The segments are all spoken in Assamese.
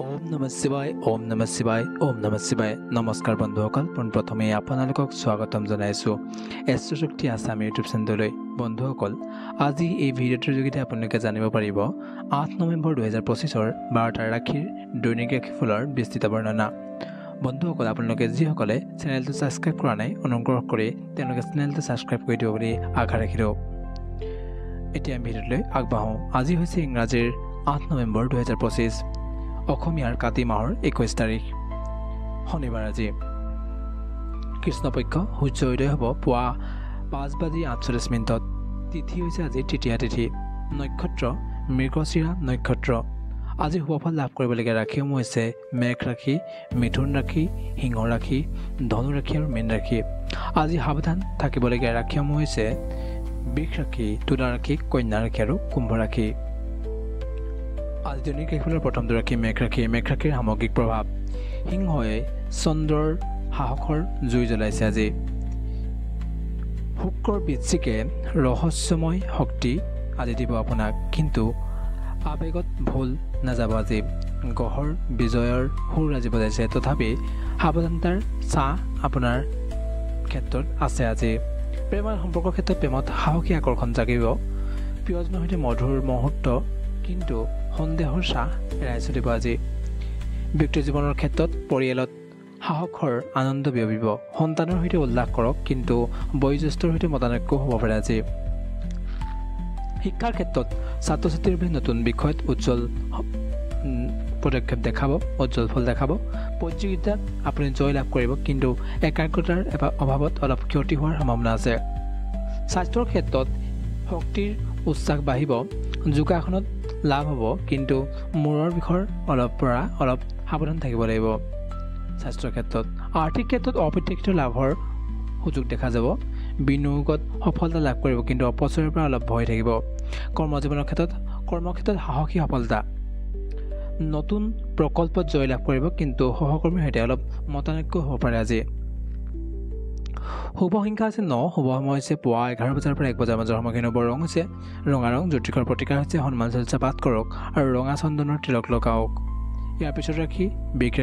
ওম নমঃ শিৱায় ওম নমঃ শিৱায় ওম নমঃ শিৱায় নমস্কাৰ বন্ধুসকল পোনপ্ৰথমে আপোনালোকক স্বাগতম জনাইছোঁ এষ্ট্ৰশক্তি আছাম ইউটিউব চেনেললৈ বন্ধুসকল আজি এই ভিডিঅ'টোৰ যোগেদি আপোনালোকে জানিব পাৰিব 8 নৱেম্বৰ 2025ৰ 12টা ৰাশিৰ দৈনিক ৰাশিফলৰ বিস্তৃত বৰ্ণনা বন্ধুসকল আপোনালোকে যিসকলে চেনেলটো ছাবস্ক্ৰাইব কৰা নাই অনুগ্ৰহ কৰি তেওঁলোকে চেনেলটো ছাবস্ক্ৰাইব কৰি দিব বুলি আশা ৰাখিলোঁ এতিয়া ভিডিঅ'লৈ আগবাঢ়ো আজি হৈছে ইংৰাজীৰ 8 নৱেম্বৰ 2025 অসমীয়াৰ কাতি মাহৰ 21 তাৰিখ শনিবাৰ আজি কৃষ্ণপক্ষ সূৰ্য উদয় হ'ব পুৱা 5:48 তিথি হৈছে আজি তৃতীয়া তিথি নক্ষত্ৰ মৃগশিৰা নক্ষত্ৰ আজি শুভফল লাভ কৰিবলগীয়া ৰাশিসমূহ হৈছে মেঘ ৰাশি মিথুন ৰাশি সিংহ ৰাশি ধনু ৰাশি আৰু মীন ৰাশি আজি সাৱধান থাকিবলগীয়া ৰাশিসমূহ হৈছে বৃষ ৰাশি তুলা ৰাশি কন্যা ৰাশি আৰু কুম্ভ ৰাশি আজি দৈনিক ৰাশিফলৰ প্ৰথমটো ৰাশি মেঘ ৰাশিৰ সামগ্ৰিক প্ৰভাৱ সিংহই চন্দ্ৰৰ সাহসৰ জুই জ্বলাইছে আজি শুক্ৰৰ বৃশ্চিকে ৰহস্যময় শক্তি আজি দিব আপোনাক কিন্তু আবেগত ভুল নাযাব আজি গ্ৰহৰ বিজয়ৰ সুৰ আজি বজাইছে তথাপি সাৱধানতাৰ ছাঁ আপোনাৰ ক্ষেত্ৰত আছে আজি প্ৰেমৰ সম্পৰ্কৰ ক্ষেত্ৰত প্ৰেমত সাহসী আকৰ্ষণ জাগিব প্ৰিয়জনৰ সৈতে মধুৰ মুহূৰ্ত কিন্তু সন্দেহৰ ছাঁ এৰাই চলিব আজি ব্যক্তি জীৱনৰ ক্ষেত্ৰত পৰিয়ালত সাহসৰ আনন্দ বিয়পিব সন্তানৰ সৈতে উল্লাস কৰক কিন্তু বয়োজ্যেষ্ঠৰ সৈতে মতানৈক্য হ'ব পাৰে আজি শিক্ষাৰ ক্ষেত্ৰত ছাত্ৰ ছাত্ৰীৰ বাবে নতুন বিষয়ত উজ্জ্বল পদক্ষেপ দেখাব উজ্জ্বল ফল দেখাব প্ৰতিযোগিতাত আপুনি জয় লাভ কৰিব কিন্তু একাগ্ৰতাৰ অভাৱত অলপ ক্ষতি হোৱাৰ সম্ভাৱনা আছে স্বাস্থ্যৰ ক্ষেত্ৰত শক্তিৰ উচ্চাস বাঢ়িব যোগাসনত লাভ হ'ব কিন্তু মূৰৰ বিষৰ অলপ সাৱধান থাকিব লাগিব স্বাস্থ্যৰ ক্ষেত্ৰত আৰ্থিক ক্ষেত্ৰত অপ্ৰত্যাশিত লাভৰ সুযোগ দেখা যাব বিনিয়োগত সফলতা লাভ কৰিব কিন্তু অপচয়ৰ পৰা অলপ ভয় থাকিব কৰ্মক্ষেত্ৰত সাহসী সফলতা নতুন প্ৰকল্পত জয় লাভ কৰিব কিন্তু সহকৰ্মীৰ সৈতে অলপ মতানৈক্য হ'ব পাৰে আজি শুভ সংখ্যা আছে 9 শুভ সময় হৈছে পুৱা 11 বজাৰ পৰা 1 বজাৰ মাজৰ সময়খিনি শুভ ৰং হৈছে ৰঙা ৰং জ্যোতিষৰ প্ৰতিকাৰ হৈছে হনুমান চালিচা পাঠ কৰক আৰু ৰঙা চন্দনৰ তিলক লগাওক ইয়াৰ পিছত ৰাখি বৃষ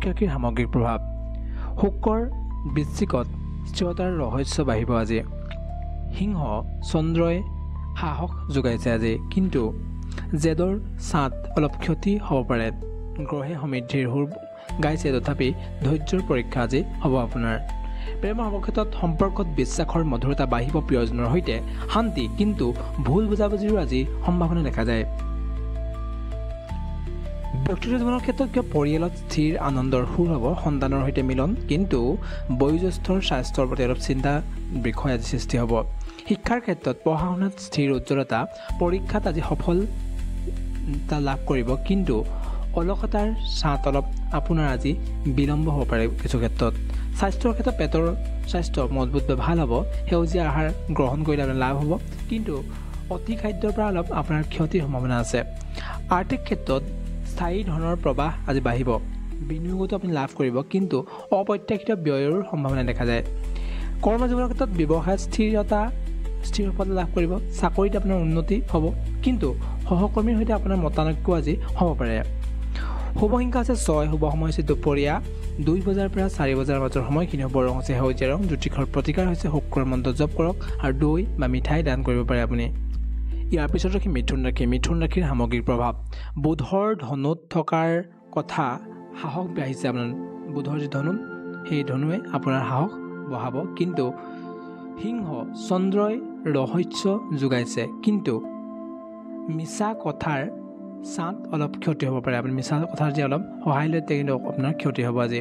ৰাশিৰ সামগ্ৰিক প্ৰভাৱ শুক্ৰৰ বৃশ্চিকত স্থিৰতাৰ ৰহস্য বাঢ়িব আজি সিংহ চন্দ্ৰই সাহস যোগাইছে আজি কিন্তু জেদৰ ছাঁত অলপ ক্ষতি হ'ব পাৰে গ্ৰহে সমৃদ্ধিৰ সুৰ গাইছে তথাপি ধৈৰ্যৰ পৰীক্ষা আজি হ'ব আপোনাৰ প্ৰেমৰ ক্ষেত্ৰত সম্পৰ্কত বিশ্বাসৰ মধুৰতা বাঢ়িব প্ৰিয়জনৰ সৈতে শান্তি কিন্তু ভুল বুজাবুজিৰো আজি সম্ভাৱনা দেখা যায় ব্যক্তিগত জীৱনৰ ক্ষেত্ৰত কিয় পৰিয়ালত স্থিৰ আনন্দৰ সুৰ হ'ব সন্তানৰ সৈতে মিলন কিন্তু বয়োজ্যেষ্ঠৰ স্বাস্থ্যৰ প্ৰতি অলপ চিন্তা বিষয় আজি সৃষ্টি হ'ব শিক্ষাৰ ক্ষেত্ৰত পঢ়া শুনাত স্থিৰ উজ্জ্বলতা পৰীক্ষাত আজি সফলতা লাভ কৰিব কিন্তু অলসতাৰ ছাঁত অলপ আপোনাৰ আজি বিলম্ব হ'ব পাৰে কিছু ক্ষেত্ৰত স্বাস্থ্যৰ ক্ষেত্ৰত পেটৰ স্বাস্থ্য মজবুত বা ভাল হ'ব সেউজীয়া আহাৰ গ্ৰহণ কৰিলে আপোনাৰ লাভ হ'ব কিন্তু অতি খাদ্যৰ পৰা অলপ আপোনাৰ ক্ষতিৰ সম্ভাৱনা আছে আৰ্থিক ক্ষেত্ৰত স্থায়ী ধনৰ প্ৰৱাহ আজি বাঢ়িব বিনিয়োগতো আপুনি লাভ কৰিব কিন্তু অপ্ৰত্যাশিত ব্যয়ৰ সম্ভাৱনা দেখা যায় কৰ্মজীৱনৰ ক্ষেত্ৰত ব্যৱসায়ত স্থিৰ সফলতা লাভ কৰিব চাকৰিত আপোনাৰ উন্নতি হ'ব কিন্তু সহকৰ্মীৰ সৈতে আপোনাৰ মতানৈক্য আজি হ'ব পাৰে শুভ সংখ্যা আছে 6 শুভ সময় হৈছে দুপৰীয়া 2 বজাৰ পৰা 4 বজাৰ মাজৰ সময়খিনি শুভ ৰং হৈছে সেউজীয়া ৰং জ্যোতিষৰ প্ৰতিকাৰ হৈছে শুক্ৰৰ মন্ত্ৰ জপ কৰক আৰু দৈ বা মিঠাই দান কৰিব পাৰে আপুনি ইয়াৰ পিছত ৰাখি মিথুন ৰাশিৰ সামগ্ৰিক প্ৰভাৱ বুধৰ ধনুত থকাৰ কথা সাহস বাঢ়িছে আপোনাৰ বুধৰ যি ধনু সেই ধনুৱে আপোনাৰ সাহস বঢ়াব কিন্তু সিংহ চন্দ্ৰই ৰহস্য যোগাইছে কিন্তু মিছা কথাৰ ছাঁত অলপ ক্ষতি হ'ব পাৰে আপুনি মিছা কথাৰ যি অলপ সহায় লৈ কিন্তু আপোনাৰ ক্ষতি হ'ব আজি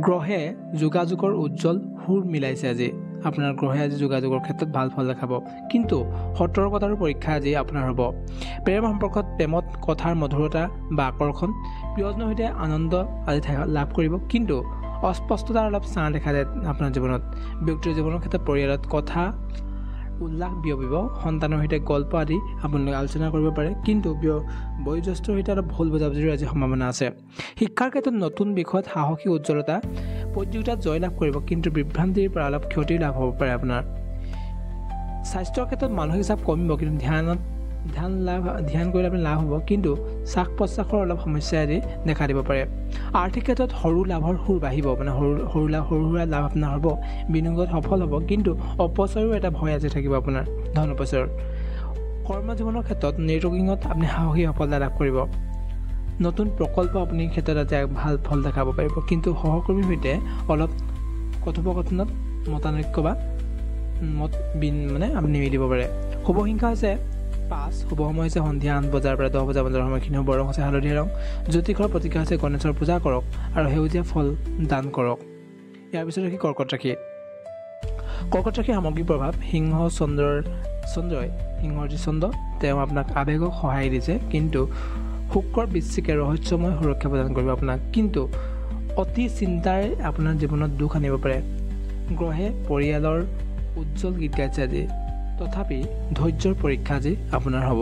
গ্ৰহে যোগাযোগৰ উজ্জ্বল সুৰ মিলাইছে আজি আপোনাৰ গ্ৰহে আজি যোগাযোগৰ ক্ষেত্ৰত ভাল ফল দেখাব কিন্তু সতৰ্কতাৰ পৰীক্ষা আজি আপোনাৰ হ'ব প্ৰেমৰ সম্পৰ্কত প্ৰেমত কথাৰ মধুৰতা বা আকৰ্ষণ প্ৰিয়জনৰ সৈতে আনন্দ আজি লাভ কৰিব কিন্তু অস্পষ্টতাৰ অলপ ছাঁ দেখা যায় আপোনাৰ জীৱনত ব্যক্তিৰ জীৱনৰ ক্ষেত্ৰত পৰিয়ালত কথা উল্লাস বিয়পিব সন্তানৰ সৈতে গল্প আদি আপোনালোকে আলোচনা কৰিব পাৰে কিন্তু বয়োজ্যেষ্ঠৰ সৈতে অলপ ভুল বুজাবুজিৰ আজি সম্ভাৱনা আছে শিক্ষাৰ ক্ষেত্ৰত নতুন বিষয়ত সাহসী উজ্জ্বলতা প্ৰতিযোগিতাত জয় লাভ কৰিব কিন্তু বিভ্ৰান্তিৰ পৰা অলপ ক্ষতি লাভ হ'ব পাৰে আপোনাৰ স্বাস্থ্যৰ ক্ষেত্ৰত মানসিক চাপ কমিব কিন্তু ধ্যানত ধ্যান কৰিলে আপুনি লাভ হ'ব, কিন্তু শ্বাস প্ৰশ্বাসৰ অলপ সমস্যা আদি দেখা দিব পাৰে। আৰ্থিক ক্ষেত্ৰত সৰু লাভৰ সুৰ বাঢ়িব, মানে সৰু সুৰা লাভ আপোনাৰ হ'ব, বিনিয়োগত সফল হ'ব, কিন্তু অপচয়ৰো এটা ভয় আজি থাকিব আপোনাৰ ধন অপচয়ৰ। কৰ্মজীৱনৰ ক্ষেত্ৰত নেটৱৰ্কিঙত আপুনি সাহসী সফলতা লাভ কৰিব। নতুন প্ৰকল্প আপুনি ক্ষেত্ৰত আজি ভাল ফল দেখাব পাৰিব, কিন্তু সহকৰ্মীৰ সৈতে অলপ কথোপকথনত মতানৈক্য বা মানে আপুনি নিমিলিব পাৰে। শুভ সংখ্যা হৈছে 5, শুভ সময় হৈছে সন্ধিয়া 8 বজাৰ পৰা 10 বজাৰ সময়খিনি। শুভ ৰং হৈছে হালধীয়া ৰং। জ্যোতিষৰ প্ৰতীক হৈছে গণেশৰ পূজা কৰক আৰু সেউজীয়া ফল দান কৰক। ইয়াৰ পিছত ৰাখি কৰ্কট ৰাশি। কৰ্কট ৰাশিৰ সামগ্ৰিক প্ৰভাৱ। চন্দ্ৰই সিংহৰ যি চন্দ্ৰ, তেওঁ আপোনাক আৱেগক সহায় দিছে, কিন্তু শুক্ৰৰ বৃশ্চিকে ৰহস্যময় সুৰক্ষা প্ৰদান কৰিব আপোনাক, কিন্তু অতি চিন্তাই আপোনাৰ জীৱনত দুখ আনিব পাৰে। গ্ৰহে পৰিয়ালৰ উজ্জ্বল গীত গাইছে আজি, তথাপি ধৈৰ্যৰ পৰীক্ষা আজি আপোনাৰ হ'ব।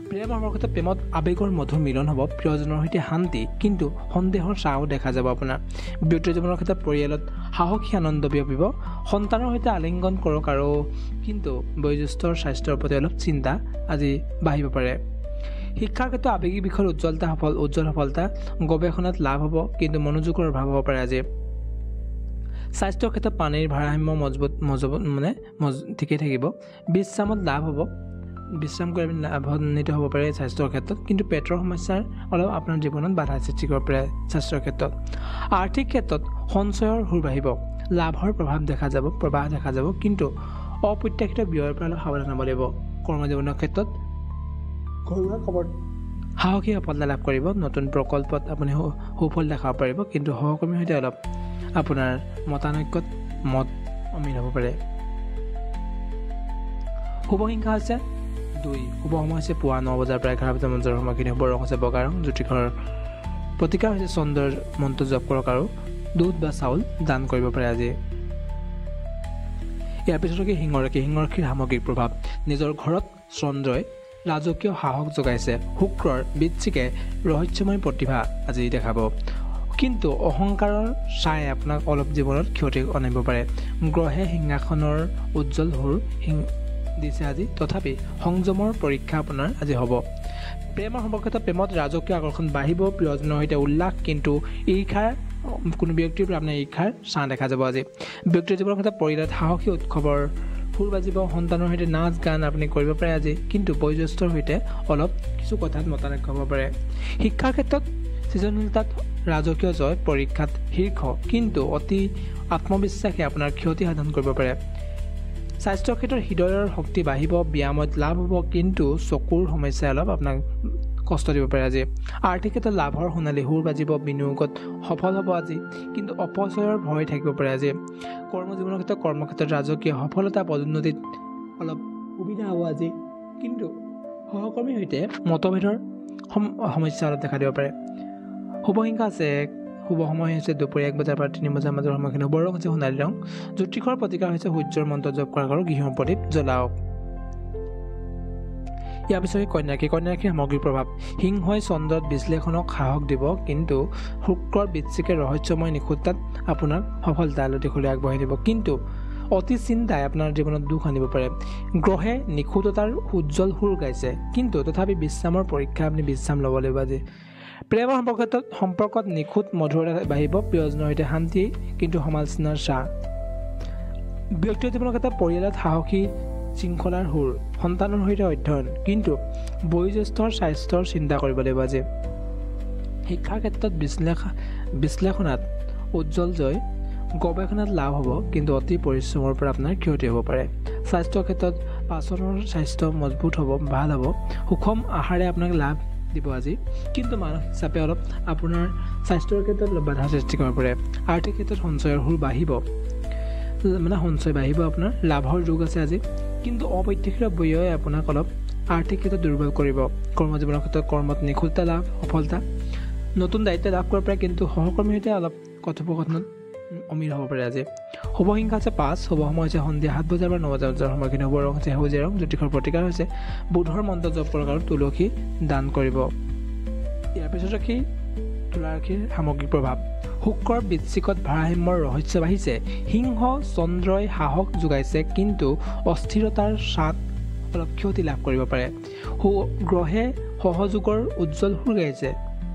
প্ৰেম সম্পৰ্কত প্ৰেমত আৱেগৰ মধুৰ মিলন হ'ব, প্ৰিয়জনৰ সৈতে শান্তি, কিন্তু সন্দেহৰ ছাঁও দেখা যাব আপোনাৰ। ব্যক্তি জীৱনৰ ক্ষেত্ৰত পৰিয়ালত সাহসী আনন্দ বিয়পিব, সন্তানৰ সৈতে আলিংগন কৰক, আৰু কিন্তু বয়োজ্যেষ্ঠৰ স্বাস্থ্যৰ প্ৰতি অলপ চিন্তা আজি বাঢ়িব পাৰে। শিক্ষাৰ ক্ষেত্ৰত আৱেগিক বিষয়ত উজ্জ্বল সফলতা, গৱেষণাত লাভ হ'ব, কিন্তু মনোযোগৰ অভাৱ হ'ব পাৰে আজি। স্বাস্থ্যৰ ক্ষেত্ৰত পানীৰ ভাৰসাম্য ঠিকেই থাকিব, বিশ্ৰামত লাভ হ'ব, বিশ্ৰাম কৰি আমি লাভান্বিত হ'ব পাৰে স্বাস্থ্যৰ ক্ষেত্ৰত, কিন্তু পেটৰ সমস্যাৰ অলপ আপোনাৰ জীৱনত বাধা সৃষ্টি কৰিব পাৰে স্বাস্থ্যৰ ক্ষেত্ৰত। আৰ্থিক ক্ষেত্ৰত সঞ্চয়ৰ সুৰ বাঢ়িব, লাভৰ প্ৰভাৱ দেখা যাব, কিন্তু অপ্ৰত্যাশিত ব্যয়ৰ পৰা অলপ সাৱধান হ'ব লাগিব। কৰ্মজীৱনৰ ক্ষেত্ৰত ঘৰুৱা খবৰ সাহসী সফলতা লাভ কৰিব, নতুন প্ৰকল্পত আপুনি সুফল দেখাব পাৰিব, কিন্তু সহকৰ্মীৰ সৈতে অলপ আপোনাৰ মতানৈক্যত অমিল হ'ব পাৰে। শুভ সংখ্যা হৈছে 2, শুভ সময় হৈছে পুৱা 9 বজাৰ পৰা 11 বজাৰ মাজৰ সময়খিনি। শুভ ৰং হৈছে বগা ৰং। জ্যোতিষৰ প্ৰতিকাৰ হৈছে চন্দ্ৰৰ মন্ত্ৰ জপ কৰক আৰু দুধ বা চাউল দান কৰিব পাৰে আজি। ইয়াৰ পিছত সিংহ ৰাশিৰ সামগ্ৰিক প্ৰভাৱ। নিজৰ ঘৰত চন্দ্ৰই ৰাজকীয় সাহস যোগাইছে, শুক্ৰৰ বৃশ্চিকে ৰহস্যময় প্ৰতিভা আজি দেখাব, কিন্তু অহংকাৰৰ ছাই আপোনাক অলপ জীৱনত ক্ষতি আনিব পাৰে। গ্ৰহে সিংহাসনৰ উজ্জ্বল সুৰ দিছে আজি, তথাপি সংযমৰ পৰীক্ষা আপোনাৰ আজি হ'ব। প্ৰেমৰ সম্পৰ্কত প্ৰেমত ৰাজকীয় আকৰ্ষণ বাঢ়িব, প্ৰিয়জনৰ সৈতে উল্লাস, কিন্তু কোনো ব্যক্তিৰ পৰা আপোনাৰ ঈৰ্ষাৰ ছাঁ দেখা যাব আজি। ব্যক্তিৰ জীৱনৰ ক্ষেত্ৰত পৰিয়ালত সাহসী উৎসৱৰ সুৰ বাজিব, সন্তানৰ সৈতে নাচ গান আপুনি কৰিব পাৰে আজি, কিন্তু বয়োজ্যেষ্ঠৰ সৈতে অলপ কিছু কথাত মতানৈক্য হ'ব পাৰে। শিক্ষাৰ ক্ষেত্ৰত সৃজনশীলতাত ৰাজকীয় জয়, পৰীক্ষাত শীৰ্ষ, কিন্তু অতি আত্মবিশ্বাসে আপোনাৰ ক্ষতি সাধন কৰিব পাৰে। স্বাস্থ্যৰ ক্ষেত্ৰত হৃদয়ৰ শক্তি বাঢ়িব, ব্যায়ামত লাভ হ'ব, কিন্তু চকুৰ সমস্যাই অলপ আপোনাক কষ্ট দিব পাৰে আজি। আৰ্থিক ক্ষেত্ৰত লাভৰ সোণালী সুৰ বাজিব, বিনিয়োগত সফল হ'ব আজি, কিন্তু অপচয়ৰ ভয় থাকিব পাৰে আজি। কৰ্মজীৱনৰ ক্ষেত্ৰত কৰ্মক্ষেত্ৰত ৰাজকীয় সফলতা, পদোন্নতিত অলপ সুবিধা হ'ব আজি, কিন্তু সহকৰ্মীৰ সৈতে মতভেদৰ সমস্যা অলপ দেখা দিব পাৰে। শুভ সংখ্যা আছে 1, শুভ সময় হৈছে দুপৰীয়া 1 বজাৰ পৰা 3 বজাৰ মাজৰ সময়খিনি। শুভ ৰং হৈছে সোণালী ৰং। জ্যোতিষৰ প্ৰতিকাৰ হৈছে সূৰ্যৰ মন্ত্ৰ জপ কৰা আৰু গৃহৰ প্ৰদীপ জ্বলাওক। ইয়াৰ পিছত কন্যা ৰাশিৰ সামগ্ৰিক প্ৰভাৱ। সিংহই চন্দ্ৰত বিশ্লেষণক সাহস দিব, কিন্তু শুক্ৰৰ বৃশ্চিকে ৰহস্যময় নিখুঁততাত আপোনাক সফলতা দিশলৈ আগবঢ়াই দিব, কিন্তু অতি চিন্তাই আপোনাৰ জীৱনত দুখ আনিব পাৰে। গ্ৰহে নিখুঁততাৰ উজ্জ্বল সুৰ গাইছে, কিন্তু তথাপি বিশ্ৰামৰ পৰীক্ষা আপুনি বিশ্ৰাম ল'ব লাগিব আজি। প্ৰেমৰ সম্পৰ্কত নিখুঁত মধুৰতা বাঢ়িব, প্ৰিয়জনৰ সৈতে শান্তি, কিন্তু সমালোচনাৰ ছাঁ। ব্যক্তিগত জীৱনৰ ক্ষেত্ৰত পৰিয়ালত সাহসী শৃংখলাৰ সুৰ, সন্তানৰ সৈতে অধ্যয়ন, কিন্তু বয়োজ্যেষ্ঠৰ স্বাস্থ্যৰ চিন্তা কৰিব লাগিব আজি। শিক্ষাৰ ক্ষেত্ৰত বিশ্লেষণাত উজ্জ্বল জয়, গৱেষণাত লাভ হ'ব, কিন্তু অতি পৰিশ্ৰমৰ পৰা আপোনাৰ ক্ষতি হ'ব পাৰে। স্বাস্থ্যৰ ক্ষেত্ৰত পাচনৰ স্বাস্থ্য মজবুত হ'ব, ভাল হ'ব, সুষম আহাৰে আপোনাক লাভ দিব আজি, কিন্তু মানসিক চাপে অলপ আপোনাৰ স্বাস্থ্যৰ ক্ষেত্ৰত অলপ বাধা সৃষ্টি কৰিব পাৰে। আৰ্থিক ক্ষেত্ৰত সঞ্চয়ৰ সুৰ বাঢ়িব, সঞ্চয় বাঢ়িব, আপোনাৰ লাভৰ যোগ আছে আজি, কিন্তু অপ্ৰত্যাশিত ব্যয়ে আপোনাক অলপ আৰ্থিক ক্ষেত্ৰত দুৰ্বল কৰিব। কৰ্মজীৱনৰ ক্ষেত্ৰত কৰ্মত নিখুঁততা লাভ, সফলতা, নতুন দায়িত্ব লাভ কৰিব পাৰে, কিন্তু সহকৰ্মীৰ সৈতে অলপ কথোপকথনত অমিল হ'ব পাৰে আজি। শুভ সংখ্যা হৈছে 5, শুভ সময় হৈছে সন্ধিয়া 7 বজাৰ পৰা 9 বজাৰ সময়খিনি। শুভ ৰং হৈছে সেউজীয়া ৰং। জ্যোতিষৰ প্ৰতিকাৰ হৈছে বুধৰ মন্ত্ৰ জপ কৰক আৰু তুলসী দান কৰিব। ইয়াৰ পিছত তুলা ৰাশিৰ সামগ্ৰিক প্ৰভাৱ। শুক্ৰৰ বৃশ্চিকত ভাৰসাম্যৰ ৰহস্য বাঢ়িছে, সিংহ চন্দ্ৰই সাহস যোগাইছে, কিন্তু অস্থিৰতাৰ ছাঁত অলপ ক্ষতি লাভ কৰিব পাৰে। গ্ৰহে সহযোগৰ উজ্জ্বল সুৰ গাইছে,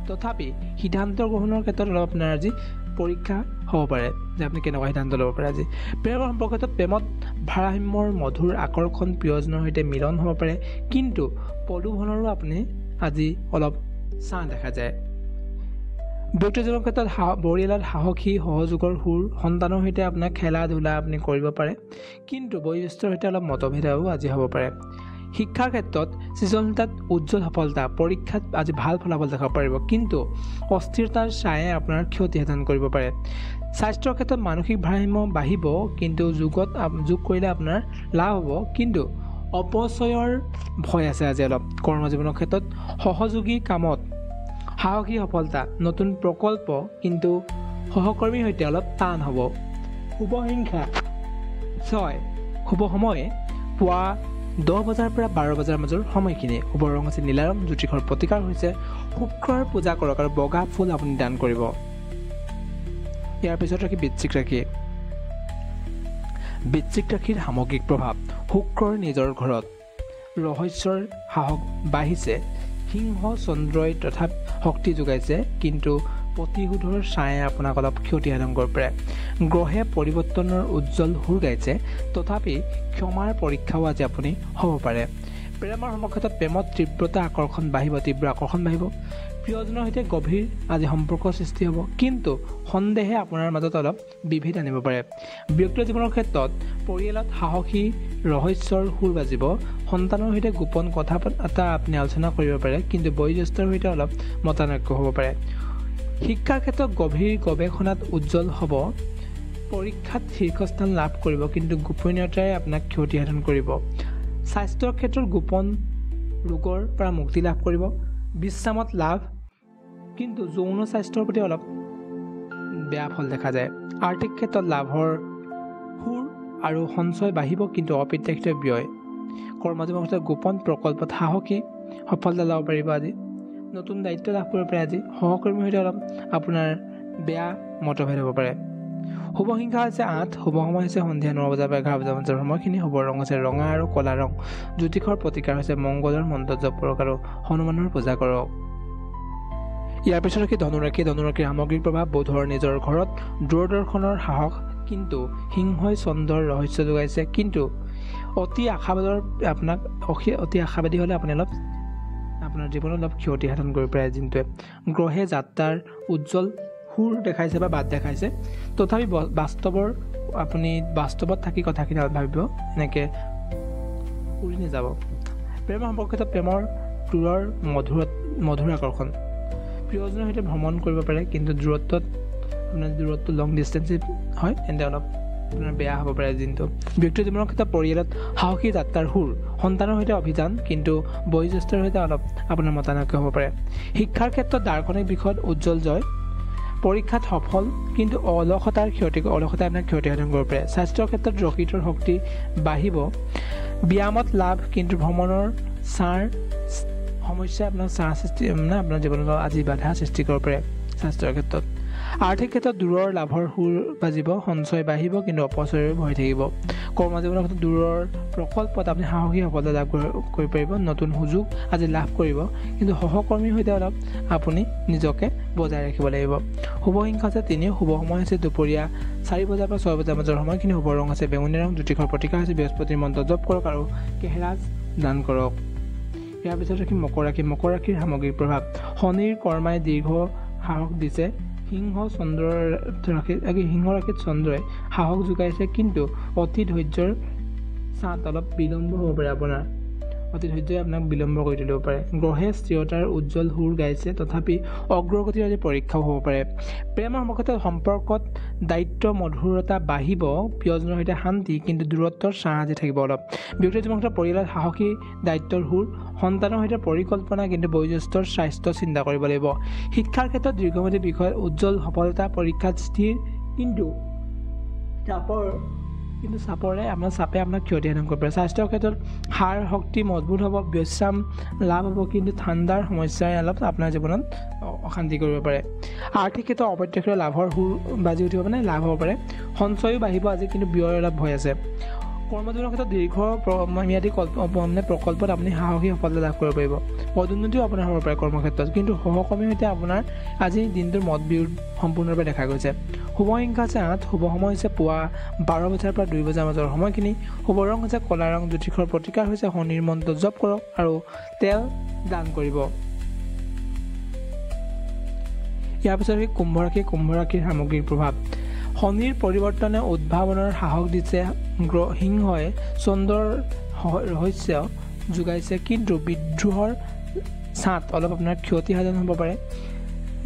তথাপি সিদ্ধান্ত গ্ৰহণৰ ক্ষেত্ৰত অলপ আপোনাৰ আজি পৰীক্ষা হ'ব পাৰে যে আপুনি কেনেকুৱা সিদ্ধান্ত ল'ব পাৰে। আজি প্ৰেমৰ সম্পৰ্কত প্ৰেমত ভাৰসাম্যৰ মধুৰ আকৰ্ষণ প্ৰিয়জনৰ সৈতে মিলন হ'ব পাৰে, কিন্তু প্ৰলোভনৰো আপুনি আজি অলপ ছাঁ দেখা যায়। ব্যক্তিজনৰ ক্ষেত্ৰত পৰিয়ালত সাহসী সহযোগৰ সুৰ, সন্তানৰ সৈতে আপোনাৰ খেলা ধূলা আপুনি কৰিব পাৰে, কিন্তু বয়োজ্যেষ্ঠৰ সৈতে অলপ মতভেদও আজি হ'ব পাৰে। শিক্ষাৰ ক্ষেত্ৰত সৃজনশীলতাত উজ্জ্বল সফলতা, পৰীক্ষাত আজি ভাল ফলাফল দেখাব পাৰিব, কিন্তু অস্থিৰতাৰ ছায়ে আপোনাৰ ক্ষতি সাধন কৰিব পাৰে। স্বাস্থ্যৰ ক্ষেত্ৰত মানসিক ভাৰসাম্য বাঢ়িব, কিন্তু যোগ কৰিলে আপোনাৰ লাভ হ'ব, কিন্তু অপচয়ৰ ভয় আছে আজি অলপ। কৰ্মজীৱনৰ ক্ষেত্ৰত সহযোগী কামত সাহসী সফলতা, নতুন প্ৰকল্প, কিন্তু সহকৰ্মীৰ সৈতে অলপ টান হ'ব। শুভ সংখ্যা 6, শুভ সময় পুৱা 10 বজাৰ পৰা 12 বজাৰ মাজৰ সময়খিনি। শুভ ৰং হৈছে নীলা ৰং, জ্যোতিষৰ প্ৰতিকাৰ হৈছে শুক্ৰৰ পূজা কৰক আৰু বগা ফুল আপুনি দান কৰিব। ইয়াৰ পিছত ৰাখি বৃশ্চিক ৰাশি। বৃশ্চিক ৰাশিৰ সামগ্ৰিক প্ৰভাৱ: শুক্ৰৰ নিজৰ ঘৰত ৰহস্যৰ সাহস বাঢ়িছে, সিংহ চন্দ্ৰই তথাপি শক্তি যোগাইছে, কিন্তু প্ৰতিশোধৰ ছায়ে আপোনাক অলপ ক্ষতি সাধন কৰিব পাৰে। গ্ৰহে পৰিৱৰ্তনৰ উজ্জ্বল সুৰ গাইছে, তথাপি ক্ষমাৰ পৰীক্ষাও আজি আপুনি হ'ব পাৰে। প্ৰেমৰ সমক্ষেত্ৰত প্ৰেমত তীব্ৰ আকৰ্ষণ বাঢ়িব, প্ৰিয়জনৰ সৈতে গভীৰ আজি সম্পৰ্কৰ সৃষ্টি হ'ব, কিন্তু সন্দেহে আপোনাৰ মাজত অলপ বিভেদ আনিব পাৰে। ব্যক্তিগত জীৱনৰ ক্ষেত্ৰত পৰিয়ালত সাহসী ৰহস্যৰ সুৰ বাজিব, সন্তানৰ সৈতে গোপন কথা এটা আপুনি আলোচনা কৰিব পাৰে, কিন্তু বয়োজ্যেষ্ঠৰ সৈতে অলপ মতানৈক্য হ'ব পাৰে। শিক্ষাৰ ক্ষেত্ৰত গভীৰ গৱেষণাত উজ্জ্বল হ'ব, পৰীক্ষাত শীৰ্ষস্থান লাভ কৰিব, কিন্তু গোপনীয়তাৰে আপোনাক ক্ষতি সাধন কৰিব। স্বাস্থ্যৰ ক্ষেত্ৰত গোপন ৰোগৰ পৰা মুক্তি লাভ কৰিব, বিশ্ৰামত লাভ, কিন্তু যৌন স্বাস্থ্যৰ প্ৰতি অলপ বেয়া ফল দেখা যায়। আৰ্থিক ক্ষেত্ৰত লাভৰ সুৰ আৰু সঞ্চয় বাঢ়িব, কিন্তু অপ্ৰত্যাশিত ব্যয়। কৰ্মজীৱনৰ ক্ষেত্ৰত গোপন প্ৰকল্পত সাহসী সফলতা ল'ব পাৰিব আজি। নতুন দায়িত্ব লাভ কৰিব পাৰে আজি। সহকৰ্মীৰ সৈতে অলপ আপোনাৰ বেয়া মতভেদ হ'ব পাৰে। শুভ সংখ্যা হৈছে 8, শুভ সময় হৈছে সন্ধিয়া 9 বজাৰ পৰা 11 বজাৰ মাজৰ সময়খিনি। শুভ ৰং হৈছে ৰঙা আৰু ক'লা ৰং, জ্যোতিষৰ প্ৰতিকাৰ হৈছে মংগলৰ মন্ত্ৰ জপ কৰক আৰু হনুমানৰ পূজা কৰক। ইয়াৰ পিছত ৰাখি ধনুৰাশি। ধনুৰাশিৰ সামগ্ৰিক প্ৰভাৱ: বুধৰ নিজৰ ঘৰত দূৰদৰ্শনৰ সাহস, কিন্তু সিংহই চন্দ্ৰৰ ৰহস্য যোগাইছে, কিন্তু অতি আশাবাদী হ'লে আপুনি অলপ আপোনাৰ জীৱনত অলপ ক্ষতি সাধন কৰিব পাৰে। যোনটোৱে গ্ৰহে যাত্ৰাৰ উজ্জ্বল সুৰ দেখাইছে বা বাট দেখাইছে, তথাপি বাস্তৱত থাকি কথাখিনি ভাবিব, এনেকৈ উৰি নাযাব। প্ৰেমৰ সম্পৰ্কিত প্ৰেমৰ দূৰৰ মধুৰ আকৰ্ষণ, প্ৰিয়জনৰ সৈতে ভ্ৰমণ কৰিব পাৰে, কিন্তু দূৰত্ব লং ডিষ্টেঞ্চ হয়, তেন্তে অলপ আপোনাৰ বেয়া হ'ব পাৰে দিনটো। ব্যক্তিগত জীৱনৰ ক্ষেত্ৰত পৰিয়ালত সাহসী যাত্ৰাৰ সুৰ, সন্তানৰ সৈতে অভিযান, কিন্তু বয়োজ্যেষ্ঠৰ সৈতে অলপ আপোনাৰ মতানৈক্য হ'ব পাৰে। শিক্ষাৰ ক্ষেত্ৰত দাৰ্শনিক বিষয়ত উজ্জ্বল জয়, পৰীক্ষাত সফল, কিন্তু অলসতাই আপোনাক ক্ষতি সাধন কৰিব পাৰে। স্বাস্থ্যৰ ক্ষেত্ৰত যকৃতৰ শক্তি বাঢ়িব, ব্যায়ামত লাভ, কিন্তু ভ্ৰমণৰ সমস্যাই আপোনাৰ আপোনাৰ জীৱনত আজি বাধা সৃষ্টি কৰিব পাৰে। স্বাস্থ্যৰ ক্ষেত্ৰত আৰ্থিক ক্ষেত্ৰত দূৰৰ লাভৰ সুৰ বাজিব, সঞ্চয় বাঢ়িব, কিন্তু অপচয়ৰ ভয় থাকিব। কৰ্মজীৱনৰ ক্ষেত্ৰত দূৰৰ প্ৰকল্পত আপুনি সাহসী সফলতা লাভ কৰিব পাৰিব, নতুন সুযোগ আজি লাভ কৰিব, কিন্তু সহকৰ্মীৰ সৈতে অলপ আপুনি নিজকে বজাই ৰাখিব লাগিব। শুভ সংখ্যা হৈছে 3, শুভ সময় হৈছে দুপৰীয়া 4 বজাৰ পৰা 6 বজাৰ মাজৰ সময়খিনি। শুভ ৰং হৈছে বেঙুনীয়া ৰং, জ্যোতিষৰ প্ৰতিকাৰ হৈছে বৃহস্পতিৰ মন্ত্ৰ জপ কৰক আৰু কেহেৰাজ দান কৰক। ইয়াৰ পিছত ৰাখি মকৰ ৰাশি। মকৰ ৰাশিৰ সামগ্ৰিক প্ৰভাৱ: শনিৰ কৰ্মাই দীৰ্ঘ সাহস দিছে, সিংহ ৰাশিত চন্দ্ৰই সাহস যোগাইছে, কিন্তু অতি ধৈৰ্যৰ ছাঁত অলপ বিলম্ব হ'ব পাৰে। অতি ধৈৰ্যই আপোনাক বিলম্ব কৰি তুলিব পাৰে। গ্ৰহে স্থিৰতাৰ উজ্জ্বল সুৰ গাইছে, তথাপি অগ্ৰগতিৰ আজি পৰীক্ষাও হ'ব পাৰে। প্ৰেমৰ সম্পৰ্কত দায়িত্ব মধুৰতা বাঢ়িব, প্ৰিয়জনৰ সৈতে শান্তি, কিন্তু দূৰত্বৰ ছাঁ আজি থাকিব অলপ। ব্যক্তিগত জীৱনৰ ক্ষেত্ৰত পৰিয়ালত সাহসী দায়িত্বৰ সুৰ, সন্তানৰ সৈতে পৰিকল্পনা, কিন্তু বয়োজ্যেষ্ঠৰ স্বাস্থ্য চিন্তা কৰিব লাগিব। শিক্ষাৰ ক্ষেত্ৰত দীৰ্ঘম্যাদী বিষয়ত উজ্জ্বল সফলতা, পৰীক্ষাত স্থিৰ, কিন্তু চাপে আপোনাক ক্ষতি সাধন কৰিব পাৰে। স্বাস্থ্যৰ ক্ষেত্ৰত হাড় শক্তি মজবুত হ'ব, বিশ্ৰাম লাভ হ'ব, কিন্তু ঠাণ্ডাৰ সমস্যাই অলপ আপোনাৰ জীৱনত অশান্তি কৰিব পাৰে। আৰ্থিক ক্ষেত্ৰত অপ্ৰত্যাশিত লাভৰ সুৰ বাজি উঠিব, লাভ হ'ব পাৰে। সঞ্চয়ো বাঢ়িব আজি, কিন্তু ব্যয়ৰ অলপ ভয় আছে। কৰ্মজীৱনৰ ক্ষেত্ৰত দীৰ্ঘম্যাদী প্ৰকল্পত আপুনি সাহসী সফলতা লাভ কৰিব পাৰিব। পদোন্নতিও আপোনাৰ হ'ব পাৰে কৰ্মক্ষেত্ৰত, কিন্তু সহকৰ্মীৰ সৈতে আপোনাৰ আজি দিনটোৰ মতবিৰোধ সম্পূৰ্ণৰূপে দেখা গৈছে। শুভ সংখ্যা হৈছে 8, শুভ সময় হৈছে পুৱা 12 বজাৰ পৰা 2 বজাৰ মাজৰ সময়খিনি, শুভ ৰং হৈছে ক'লা ৰং, জ্যোতিষৰ প্ৰতিকাৰ হৈছে শনিৰ মন্ত্ৰ জপ কৰক আৰু তেল দান কৰিব। ইয়াৰ পিছত কুম্ভ ৰাশিৰ সামগ্ৰিক প্ৰভাৱ। শনিৰ পৰিৱৰ্তনে উদ্ভাৱনৰ সাহস দিছে, সিংহই চন্দ্ৰৰ ৰহস্য যোগাইছে, কিন্তু বিদ্ৰোহৰ ছাট অলপ আপোনাৰ ক্ষতি সাধন হ'ব পাৰে।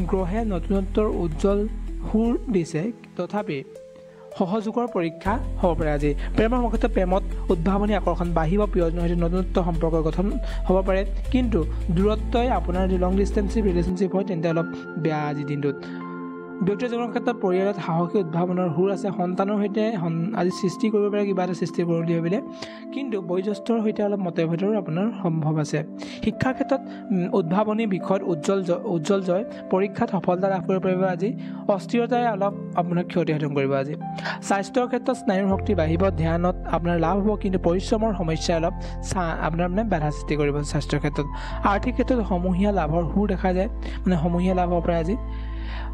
গ্ৰহে নতুনত্বৰ উজ্জ্বল সুৰ দিছে, তথাপি সহযোগৰ পৰীক্ষা হ'ব পাৰে আজি। প্ৰেমৰ ক্ষেত্ৰত প্ৰেমত উদ্ভাৱনী আকৰ্ষণ বাঢ়িব, প্ৰিয়জনৰ সৈতে নতুনত্ব সম্পৰ্ক গঠন হ'ব পাৰে, কিন্তু দূৰত্বই আপোনাৰ যদি লং ডিষ্টেঞ্চ ৰিলেশ্যনশ্বিপ হয় তেন্তে অলপ বেয়া আজিৰ দিনটোত। ব্যক্তিগত জীৱনৰ ক্ষেত্ৰত পৰিয়ালত সাহসী উদ্ভাৱনৰ সুৰ আছে, সন্তানৰ সৈতে আজি সৃষ্টি কৰিব পাৰে, কিবা এটা সৃষ্টি কৰোঁ বুলি ভাবিলে, কিন্তু বয়োজ্যেষ্ঠৰ সৈতে অলপ মতভেদৰো আপোনাৰ সম্ভৱ আছে। শিক্ষাৰ ক্ষেত্ৰত উদ্ভাৱনী বিষয়ত উজ্জ্বল জয়, পৰীক্ষাত সফলতা লাভ কৰিব পাৰিব আজি, অস্থিৰতাই অলপ আপোনাৰ ক্ষতি সাধন কৰিব আজি। স্বাস্থ্যৰ ক্ষেত্ৰত স্নায়ুৰ শক্তি বাঢ়িব, ধ্যানত আপোনাৰ লাভ হ'ব, কিন্তু পৰিশ্ৰমৰ সমস্যাই অলপ আপোনাৰ বাধা সৃষ্টি কৰিব স্বাস্থ্যৰ ক্ষেত্ৰত। আৰ্থিক ক্ষেত্ৰত সমূহীয়া লাভৰ সুৰ দেখা যায়, সমূহীয়া লাভ হ'ব পাৰে আজি।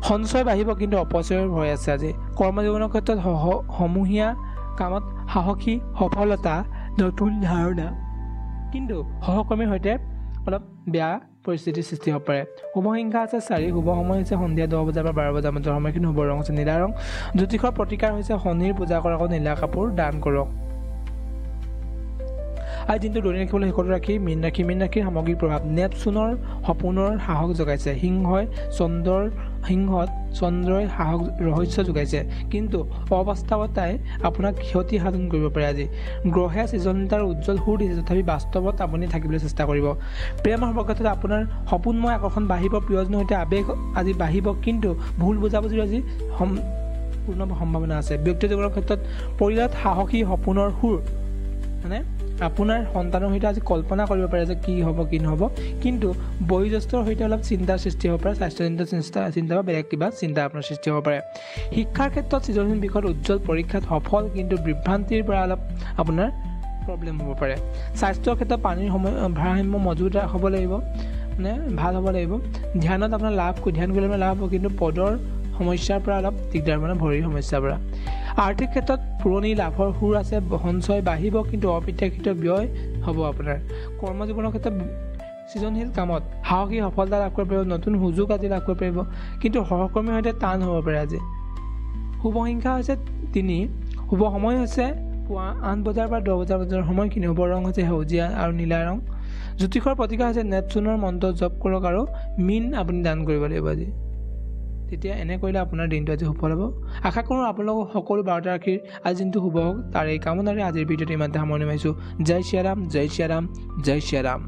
সঞ্চয় বাঢ়িব, কিন্তু অপচয়ৰ ভয় আছে আজি। কৰ্মজীৱনৰ ক্ষেত্ৰত সমূহীয়া কামত সাহসী সফলতা, নতুন ধাৰণা, কিন্তু সহকৰ্মীৰ সৈতে অলপ বেয়া পৰিস্থিতিৰ সৃষ্টি হ'ব পাৰে। শুভ সংখ্যা আছে 4, শুভ সময় হৈছে সন্ধিয়া 10 বজাৰ পৰা 12 বজাৰ মাজৰ সময়খিনি, শুভ ৰং হৈছে নীলা ৰং, জ্যোতিষৰ প্ৰতিকাৰ হৈছে শনিৰ পূজা কৰক, নীলা কাপোৰ দান কৰক। আজি দিনটো দৈনিক ৰাখিবলৈ শেষত ৰাখি মীন ৰাশিৰ সামগ্ৰিক প্ৰভাৱ। নেপচুনৰ সপোনৰ সাহস জগাইছে, সিংহত চন্দ্ৰই সাহস ৰহস্য যোগাইছে, কিন্তু অবাস্তৱতাই আপোনাক ক্ষতি সাধন কৰিব পাৰে আজি। গ্ৰহে সৃজনীয়তাৰ উজ্জ্বল সুৰ দিছে, তথাপি বাস্তৱত আপুনি থাকিবলৈ চেষ্টা কৰিব। প্ৰেমৰ সম্পৰ্কত আপোনাৰ সপোনময় আকৰ্ষণ বাঢ়িব, প্ৰিয়জনৰ সৈতে আৱেগ আজি বাঢ়িব, কিন্তু ভুল বুজাবুজিৰ আজি পূৰ্ণ সম্ভাৱনা আছে। ব্যক্তিগত জীৱনৰ ক্ষেত্ৰত পৰিয়ালত সাহসী সপোনৰ সুৰ, আপোনাৰ সন্তানৰ সৈতে আজি কল্পনা কৰিব পাৰে যে কি হ'ব কি নহ'ব, কিন্তু বয়োজ্যেষ্ঠৰ সৈতে অলপ চিন্তাৰ সৃষ্টি হ'ব পাৰে, স্বাস্থ্যজনিত চিন্তা বা বেলেগ কিবা চিন্তা আপোনাৰ সৃষ্টি হ'ব পাৰে। শিক্ষাৰ ক্ষেত্ৰত সৃজনশীল বিষয়ত উজ্জ্বল, পৰীক্ষাত সফল, কিন্তু বিভ্ৰান্তিৰ পৰা অলপ আপোনাৰ প্ৰব্লেম হ'ব পাৰে। স্বাস্থ্যৰ ক্ষেত্ৰত পানীৰ ভাৰসাম্য মজুত হ'ব লাগিব, ভাল হ'ব লাগিব। ধ্যানত আপোনাৰ ধ্যান কৰিলে লাভ হ'ব, কিন্তু পদৰ সমস্যাৰ পৰা অলপ দিগদাৰ, ভৰিৰ সমস্যাৰ পৰা। আৰ্থিক ক্ষেত্ৰত পুৰণি লাভৰ সুৰ আছে, সঞ্চয় বাঢ়িব, কিন্তু অপ্ৰত্যাশিত ব্যয় হ'ব আপোনাৰ। কৰ্মজীৱনৰ ক্ষেত্ৰত সৃজনশীল কামত সাহসী সফলতা লাভ কৰিব পাৰিব, নতুন সুযোগ আজি লাভ কৰিব পাৰিব, কিন্তু সহকৰ্মীৰ সৈতে টান হ'ব পাৰে আজি। শুভ সংখ্যা হৈছে 3, শুভ সময় হৈছে পুৱা 8 বজাৰ পৰা 10 বজাৰ মাজৰ সময়খিনি, শুভ ৰং হৈছে সেউজীয়া আৰু নীলা ৰং, জ্যোতিষৰ প্ৰতিকাৰ হৈছে নেপচুনৰ মন্ত্ৰ জপ কৰক আৰু মীন আপুনি দান কৰিব লাগিব আজি। তেতিয়া এনে কৰিলে আপোনাৰ দিনটো আজি সফল হ'ব। আশা কৰোঁ আপোনালোকক সকলো 12টা ৰাশিৰ আজি দিনটো শুভ হওক, তাৰ এই কামনাৰে আজিৰ ভিডিঅ'টো ইমানতে সামৰণি মাৰিছোঁ। জয় শ্ৰীৰাম, জয় শ্ৰীৰাম, জয় শ্ৰীৰাম।